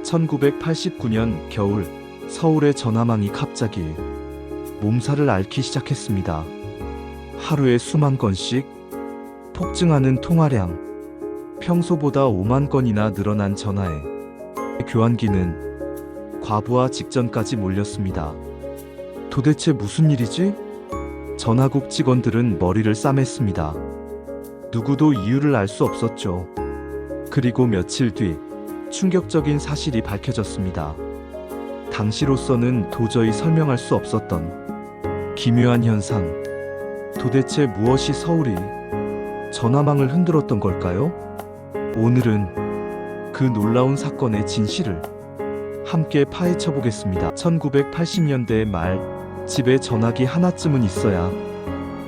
1989년 겨울, 서울의 전화망이 갑자기 몸살을 앓기 시작했습니다. 하루에 수만 건씩 폭증하는 통화량, 평소보다 5만 건이나 늘어난 전화에 교환기는 과부하 직전까지 몰렸습니다. 도대체 무슨 일이지? 전화국 직원들은 머리를 싸맸습니다. 누구도 이유를 알 수 없었죠. 그리고 며칠 뒤 충격적인 사실이 밝혀졌습니다. 당시로서는 도저히 설명할 수 없었던 기묘한 현상. 도대체 무엇이 서울이 전화망을 흔들었던 걸까요? 오늘은 그 놀라운 사건의 진실을 함께 파헤쳐 보겠습니다. 1980년대 말, 집에 전화기 하나쯤은 있어야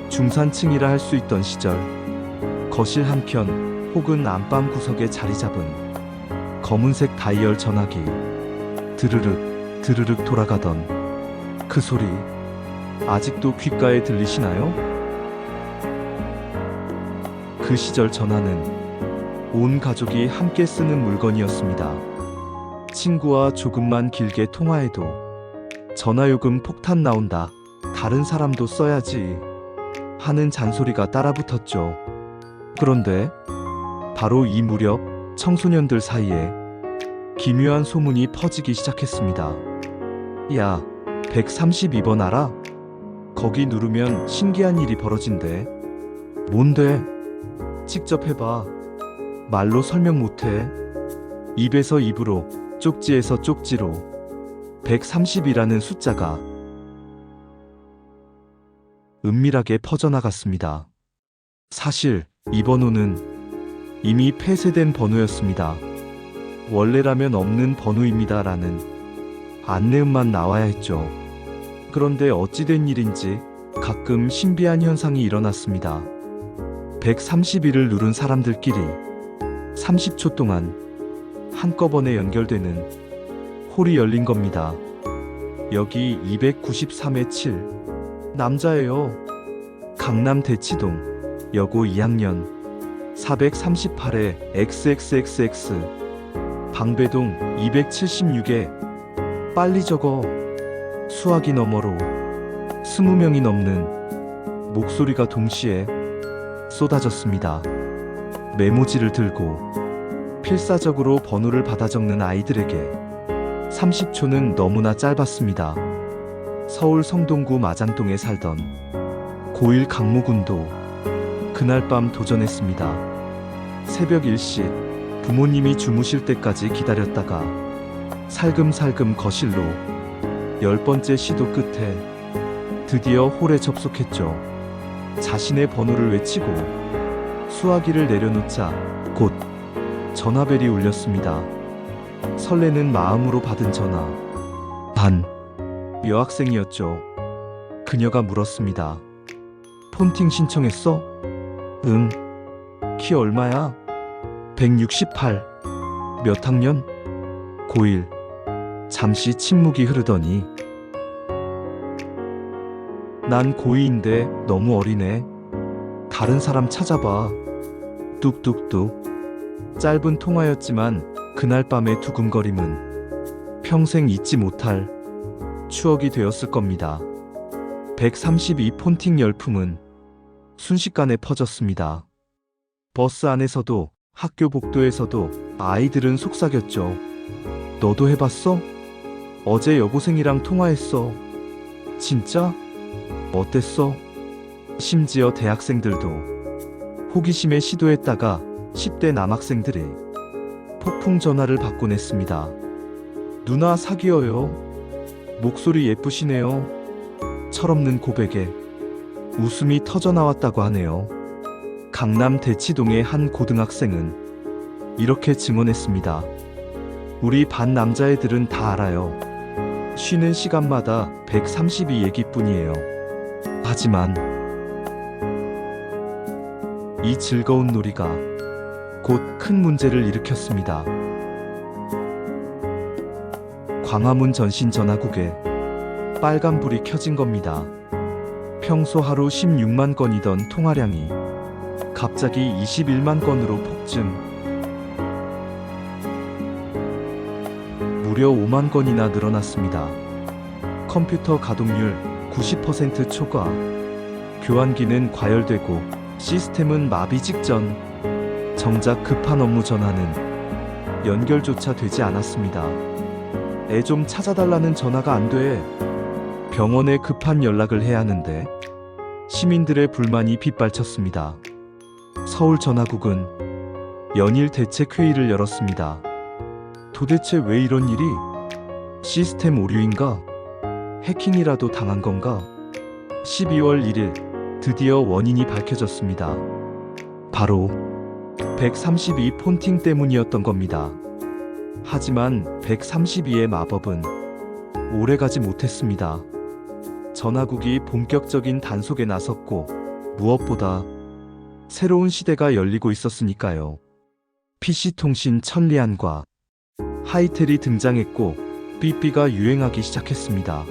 중산층이라 할 수 있던 시절, 거실 한켠 혹은 안방 구석에 자리 잡은 검은색 다이얼 전화기, 드르륵 드르륵 돌아가던 그 소리, 아직도 귓가에 들리시나요? 그 시절 전화는 온 가족이 함께 쓰는 물건이었습니다. 친구와 조금만 길게 통화해도 전화요금 폭탄 나온다, 다른 사람도 써야지 하는 잔소리가 따라붙었죠. 그런데 바로 이 무렵 청소년들 사이에 기묘한 소문이 퍼지기 시작했습니다. 야, 132번 알아? 거기 누르면 신기한 일이 벌어진대. 뭔데? 직접 해봐. 말로 설명 못해. 입에서 입으로, 쪽지에서 쪽지로 130이라는 숫자가 은밀하게 퍼져나갔습니다. 사실 이 번호는 이미 폐쇄된 번호였습니다. 원래라면 없는 번호입니다 라는 안내음만 나와야 했죠. 그런데 어찌된 일인지 가끔 신비한 현상이 일어났습니다. 131을 누른 사람들끼리 30초 동안 한꺼번에 연결되는 홀이 열린 겁니다. 여기 293의 7, 남자예요. 강남 대치동 여고 2학년 438에 XXXX, 방배동 276에 빨리 적어. 수화기 너머로 20명이 넘는 목소리가 동시에 쏟아졌습니다. 메모지를 들고 필사적으로 번호를 받아 적는 아이들에게 30초는 너무나 짧았습니다. 서울 성동구 마장동에 살던 고1 강모군도 그날 밤 도전했습니다. 새벽 1시 부모님이 주무실 때까지 기다렸다가 살금살금 거실로 10번째 시도 끝에 드디어 홀에 접속했죠. 자신의 번호를 외치고 수화기를 내려놓자 곧 전화벨이 울렸습니다. 설레는 마음으로 받은 전화. 반 여학생이었죠. 그녀가 물었습니다. 폰팅 신청했어? 응. 키 얼마야? 168. 몇 학년? 고1. 잠시 침묵이 흐르더니 난 고2인데 너무 어리네. 다른 사람 찾아봐. 뚝뚝뚝. 짧은 통화였지만 그날 밤의 두근거림은 평생 잊지 못할 추억이 되었을 겁니다. 132 폰팅 열풍은 순식간에 퍼졌습니다. 버스 안에서도 학교 복도에서도 아이들은 속삭였죠. 너도 해봤어? 어제 여고생이랑 통화했어. 진짜? 어땠어? 심지어 대학생들도 호기심에 시도했다가 10대 남학생들이 폭풍 전화를 받곤 했습니다. 누나 사귀어요. 목소리 예쁘시네요. 철없는 고백에 웃음이 터져나왔다고 하네요. 강남 대치동의 한 고등학생은 이렇게 증언했습니다. 우리 반 남자애들은 다 알아요. 쉬는 시간마다 132 얘기뿐이에요. 하지만 이 즐거운 놀이가 곧 큰 문제를 일으켰습니다. 광화문 전신 전화국에 빨간불이 켜진 겁니다. 평소 하루 16만 건이던 통화량이 갑자기 21만 건으로 폭증. 무려 5만 건이나 늘어났습니다. 컴퓨터 가동률 90% 초과, 교환기는 과열되고 시스템은 마비 직전. 정작 급한 업무 전화는 연결조차 되지 않았습니다. 애 좀 찾아달라는 전화가 안 돼. 병원에 급한 연락을 해야 하는데. 시민들의 불만이 빗발쳤습니다. 서울전화국은 연일 대책회의를 열었습니다. 도대체 왜 이런 일이? 시스템 오류인가? 해킹이라도 당한 건가? 12월 1일 드디어 원인이 밝혀졌습니다. 바로 132 폰팅 때문이었던 겁니다. 하지만 132의 마법은 오래가지 못했습니다. 전화국이 본격적인 단속에 나섰고, 무엇보다 새로운 시대가 열리고 있었으니까요. PC통신 천리안과 하이텔이 등장했고 삐삐가 유행하기 시작했습니다.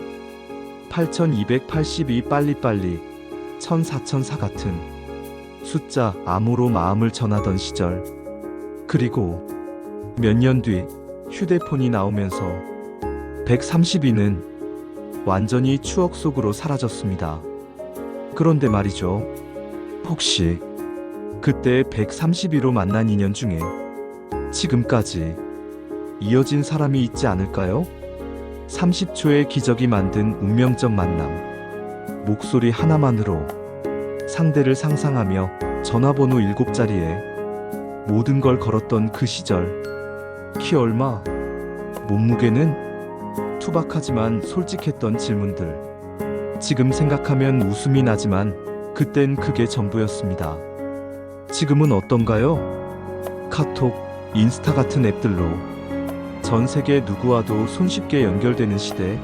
8282 빨리빨리, 14004 같은 숫자 암호로 마음을 전하던 시절. 그리고 몇 년 뒤 휴대폰이 나오면서 132는 완전히 추억 속으로 사라졌습니다. 그런데 말이죠. 혹시 그때 132로 만난 인연 중에 지금까지 이어진 사람이 있지 않을까요? 30초의 기적이 만든 운명적 만남. 목소리 하나만으로 상대를 상상하며 전화번호 7자리에 모든 걸 걸었던 그 시절. 키 얼마? 몸무게는? 투박하지만 솔직했던 질문들. 지금 생각하면 웃음이 나지만 그땐 그게 전부였습니다. 지금은 어떤가요? 카톡, 인스타 같은 앱들로 전 세계 누구와도 손쉽게 연결되는 시대.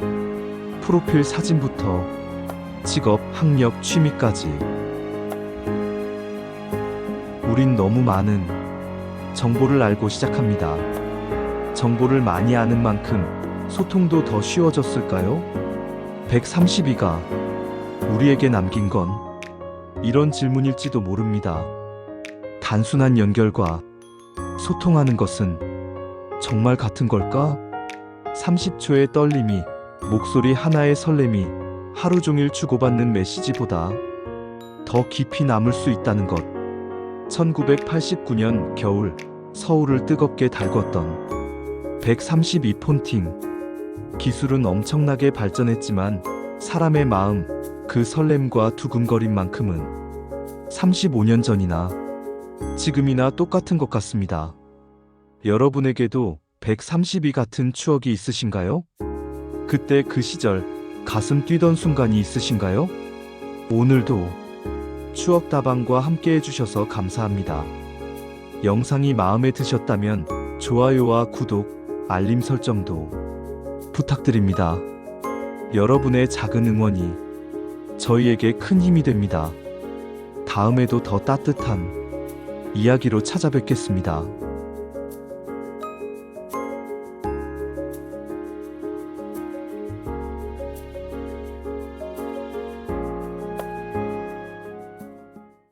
프로필 사진부터 직업, 학력, 취미까지. 우린 너무 많은 정보를 알고 시작합니다. 정보를 많이 아는 만큼 소통도 더 쉬워졌을까요? 132가 우리에게 남긴 건 이런 질문일지도 모릅니다. 단순한 연결과 소통하는 것은 정말 같은 걸까? 30초의 떨림이, 목소리 하나의 설렘이 하루 종일 주고받는 메시지보다 더 깊이 남을 수 있다는 것. 1989년 겨울, 서울을 뜨겁게 달궜던 132 폰팅. 기술은 엄청나게 발전했지만 사람의 마음, 그 설렘과 두근거림만큼은 35년 전이나 지금이나 똑같은 것 같습니다. 여러분에게도 132 같은 추억이 있으신가요? 그때 그 시절 가슴 뛰던 순간이 있으신가요? 오늘도 추억다방과 함께 해주셔서 감사합니다. 영상이 마음에 드셨다면 좋아요와 구독, 알림 설정도 부탁드립니다. 여러분의 작은 응원이 저희에게 큰 힘이 됩니다. 다음에도 더 따뜻한 이야기로 찾아뵙겠습니다.